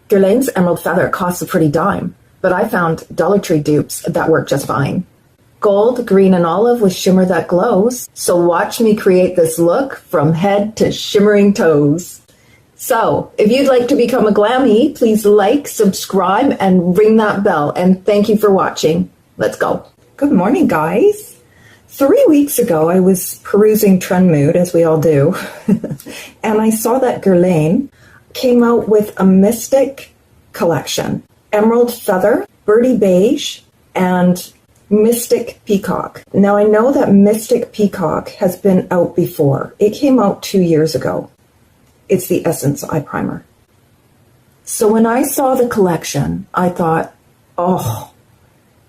Guerlain's Emerald Feather costs a pretty dime, but I found Dollar Tree dupes that work just fine. Gold, green, and olive with shimmer that glows. So watch me create this look from head to shimmering toes. So if you'd like to become a Glammy, please like, subscribe, and ring that bell. And thank you for watching. Let's go. Good morning, guys. 3 weeks ago, I was perusing Trend Mood, as we all do, and I saw that Guerlain came out with a Mystic collection. Emerald Feather, Birdie Beige, and Mystic Peacock. Now I know that Mystic Peacock has been out before. It came out 2 years ago. It's the Essence Eye Primer. So when I saw the collection, I thought, oh,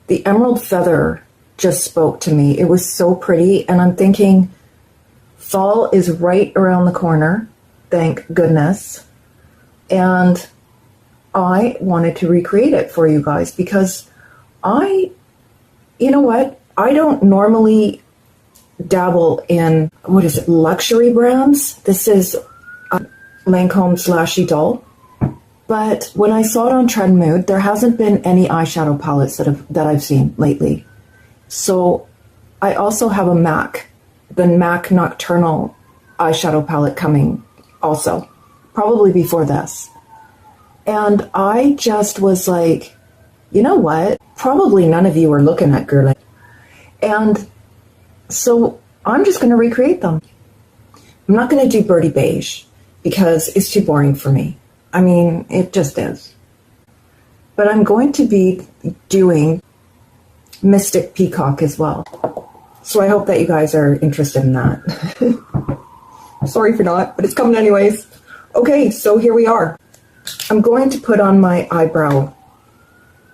the Emerald Feather just spoke to me. It was so pretty, and I'm thinking, fall is right around the corner, thank goodness. And I wanted to recreate it for you guys because you know what? I don't normally dabble in, luxury brands. This is Lancome's Lashy Doll. But when I saw it on Trend Mood, there hasn't been any eyeshadow palettes that I've seen lately. So I also have the MAC Nocturnal eyeshadow palette coming also, probably before this. And I just was like, you know what? Probably none of you are looking at Guerlain. And so I'm just going to recreate them. I'm not going to do Birdie Beige because it's too boring for me. I mean, it just is. But I'm going to be doing Mystic Peacock as well. So I hope that you guys are interested in that. Sorry if you're not, but it's coming anyways. Okay, so here we are. I'm going to put on my brow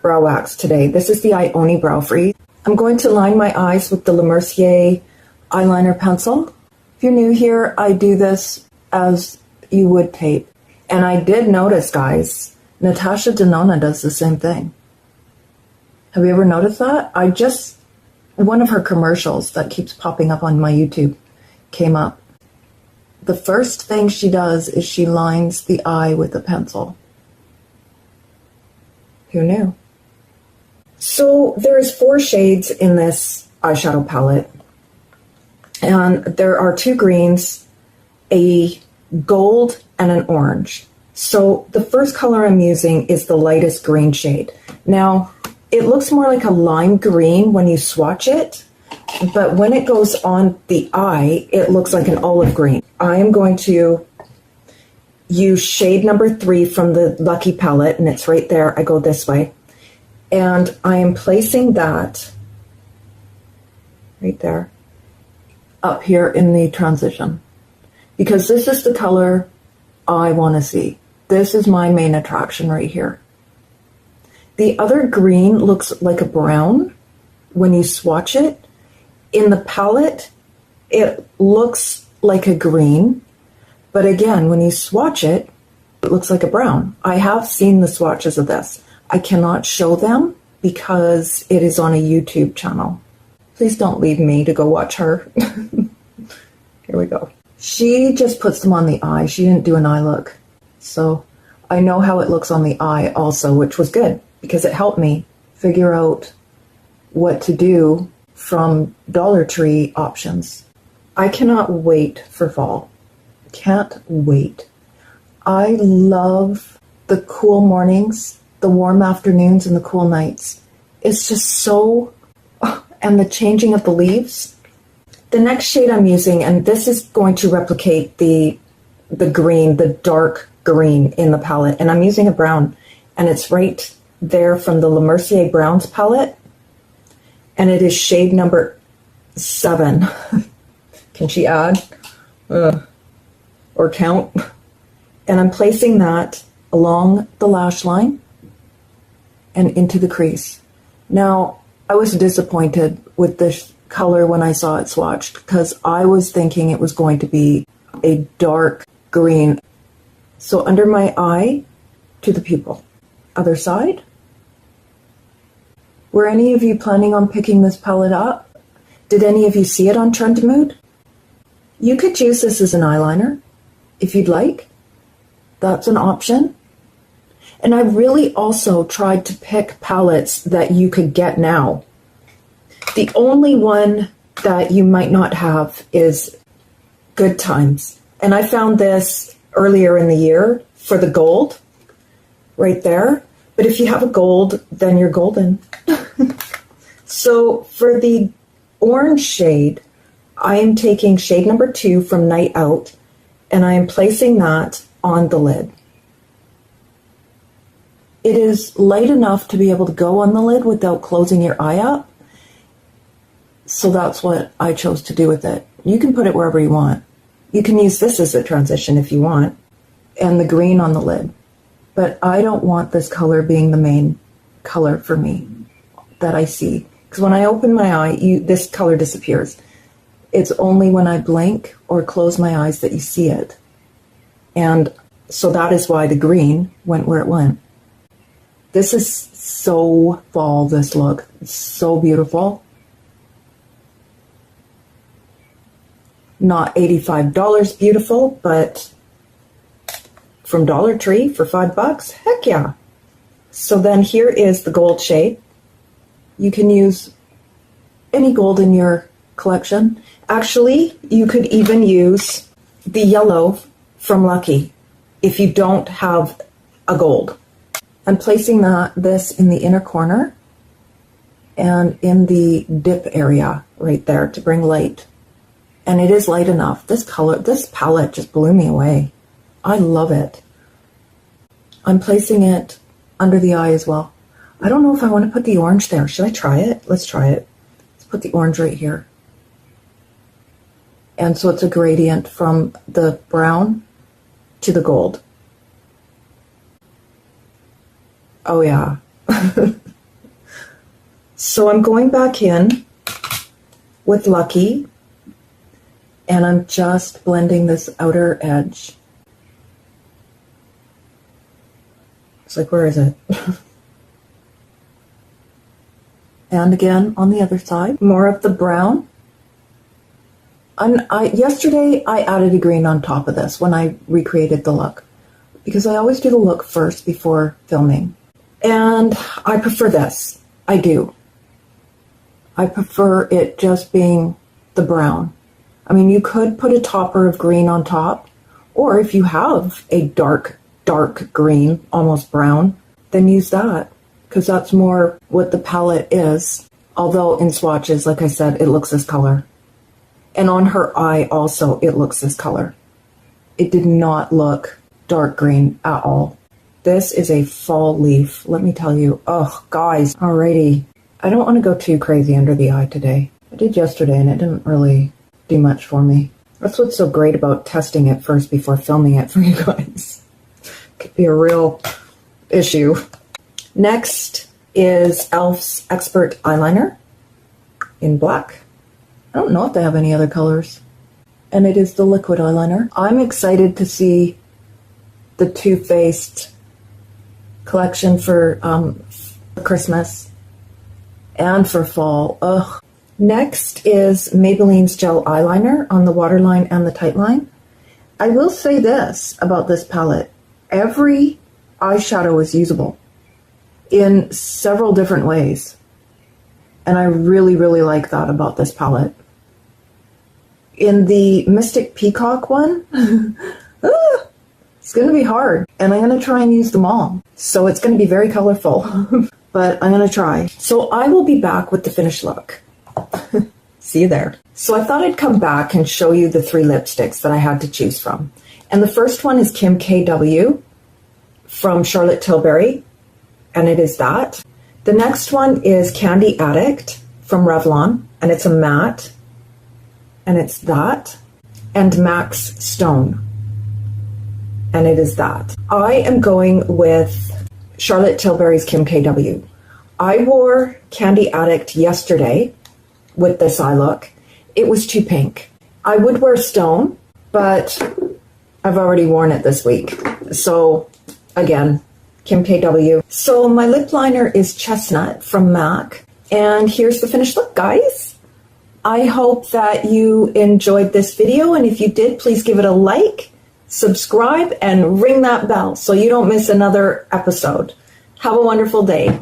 wax today. This is the Ioni Brow Freeze. I'm going to line my eyes with the Mercier eyeliner pencil. If you're new here, I do this as you would tape. And I did notice, guys, Natasha Denona does the same thing. Have you ever noticed that? One of her commercials that keeps popping up on my YouTube came up. The first thing she does is she lines the eye with a pencil. Who knew? So there's 4 shades in this eyeshadow palette. And there are 2 greens, a gold, and an orange. So the first color I'm using is the lightest green shade. Now, it looks more like a lime green when you swatch it, but when it goes on the eye, it looks like an olive green. I am going to use shade number 3 from the Lucky palette, and it's right there. I go this way. And I am placing that right there, up here in the transition, because this is the color I want to see. This is my main attraction right here. The other green looks like a brown when you swatch it. In the palette, it looks like a green, but again, when you swatch it, it looks like a brown. I have seen the swatches of this. I cannot show them because it is on a YouTube channel. Please don't leave me to go watch her. Here we go. She just puts them on the eye. She didn't do an eye look. So I know how it looks on the eye also, which was good because it helped me figure out what to do from Dollar Tree options. I cannot wait for fall. Can't wait. I love the cool mornings, the warm afternoons, and the cool nights. It's just so, and the changing of the leaves. The next shade I'm using, and this is going to replicate the green, the dark green in the palette, and I'm using a brown, and it's right there from the Mercier Browns palette, and it is shade number 7. Can she add? Or count? And I'm placing that along the lash line and into the crease. Now, I was disappointed with this color when I saw it swatched because I was thinking it was going to be a dark green. So under my eye to the pupil. Other side. Were any of you planning on picking this palette up? Did any of you see it on Trend Mood? You could use this as an eyeliner if you'd like. That's an option. And I really also tried to pick palettes that you could get now. The only one that you might not have is Good Times. And I found this earlier in the year for the gold, right there. But if you have a gold, then you're golden. So for the orange shade, I am taking shade number 2 from Night Out, and I am placing that on the lid. It is light enough to be able to go on the lid without closing your eye up. So that's what I chose to do with it. You can put it wherever you want. You can use this as a transition if you want, and the green on the lid. But I don't want this color being the main color for me that I see. Because when I open my eye, this color disappears. It's only when I blink or close my eyes that you see it. And so that is why the green went where it went. This is so fall, this look. It's so beautiful. Not $85 beautiful, but from Dollar Tree for $5, heck yeah. So then here is the gold shade. You can use any gold in your collection. Actually, you could even use the yellow from Lucky if you don't have a gold. I'm placing this in the inner corner and in the dip area right there to bring light. And it is light enough. This palette just blew me away. I love it. I'm placing it under the eye as well. I don't know if I want to put the orange there. Should I try it? Let's try it. Let's put the orange right here. And so it's a gradient from the brown to the gold. Oh yeah. So I'm going back in with Lucky, and I'm just blending this outer edge. It's like, where is it? And again, on the other side, more of the brown. Yesterday, I added a green on top of this when I recreated the look, because I always do the look first before filming. And I prefer this. I do. I prefer it just being the brown. I mean, you could put a topper of green on top, or if you have a dark green, almost brown, then use that, because that's more what the palette is. Although in swatches, like I said, it looks this color. And on her eye also, it looks this color. It did not look dark green at all. This is a fall leaf, let me tell you. Oh, guys, alrighty. I don't want to go too crazy under the eye today. I did yesterday and it didn't really do much for me. That's what's so great about testing it first before filming it for you guys. Could be a real issue. Next is E.L.F's Expert Eyeliner in black. I don't know if they have any other colors. And it is the liquid eyeliner. I'm excited to see the Too Faced collection for Christmas and for fall. Ugh. Next is Maybelline's gel eyeliner on the Waterline and the Tightline. I will say this about this palette. Every eyeshadow is usable in several different ways. And I really, really like that about this palette. In the Mystic Peacock one, it's going to be hard. And I'm going to try and use them all. So it's going to be very colorful. But I'm going to try. So I will be back with the finished look. See you there. So I thought I'd come back and show you the 3 lipsticks that I had to choose from. And the first one is Kim KW from Charlotte Tilbury. And it is that. The next one is Candy Addict from Revlon. And it's a matte. And it's that. And Max Stone. And it is that. I am going with Charlotte Tilbury's Kim KW. I wore Candy Addict yesterday with this eye look. It was too pink. I would wear Stone, but I've already worn it this week. So again, Kim KW. So my lip liner is Chestnut from MAC. And here's the finished look, guys. I hope that you enjoyed this video. And if you did, please give it a like, subscribe, and ring that bell so you don't miss another episode. Have a wonderful day.